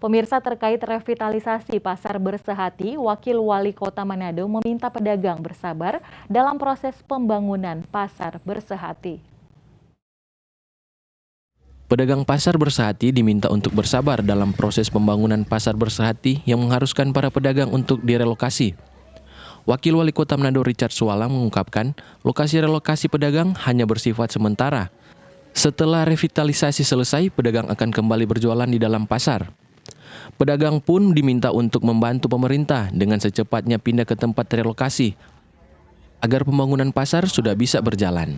Pemirsa, terkait revitalisasi Pasar Bersehati, Wakil Wali Kota Manado meminta pedagang bersabar dalam proses pembangunan Pasar Bersehati. Pedagang Pasar Bersehati diminta untuk bersabar dalam proses pembangunan Pasar Bersehati yang mengharuskan para pedagang untuk direlokasi. Wakil Wali Kota Manado Richard Suwalang mengungkapkan, lokasi relokasi pedagang hanya bersifat sementara. Setelah revitalisasi selesai, pedagang akan kembali berjualan di dalam pasar. Pedagang pun diminta untuk membantu pemerintah dengan secepatnya pindah ke tempat relokasi agar pembangunan pasar sudah bisa berjalan.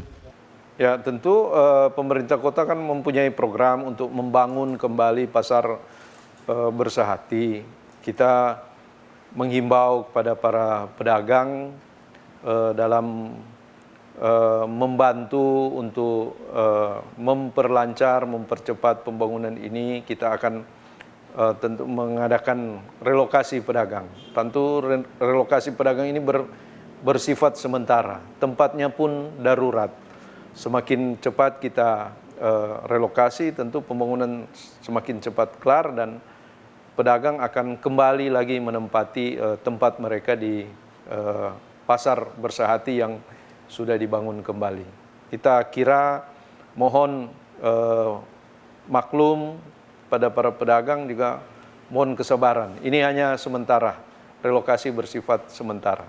Ya, tentu pemerintah kota kan mempunyai program untuk membangun kembali Pasar Bersehati. Kita menghimbau kepada para pedagang dalam membantu untuk memperlancar, mempercepat pembangunan ini. Kita akan tentu mengadakan relokasi pedagang. Tentu relokasi pedagang ini bersifat sementara, tempatnya pun darurat. Semakin cepat kita relokasi, tentu pembangunan semakin cepat kelar dan pedagang akan kembali lagi menempati tempat mereka di Pasar Bersehati yang sudah dibangun kembali. Kita kira mohon maklum pada para pedagang, juga mohon kesabaran. Ini hanya sementara, relokasi bersifat sementara.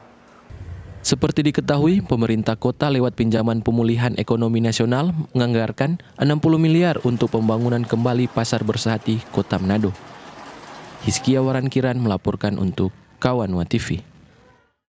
Seperti diketahui, pemerintah kota lewat pinjaman pemulihan ekonomi nasional menganggarkan 60 miliar untuk pembangunan kembali Pasar Bersehati Kota Manado. Hizkia Warankiran melaporkan untuk Kawan Wa TV.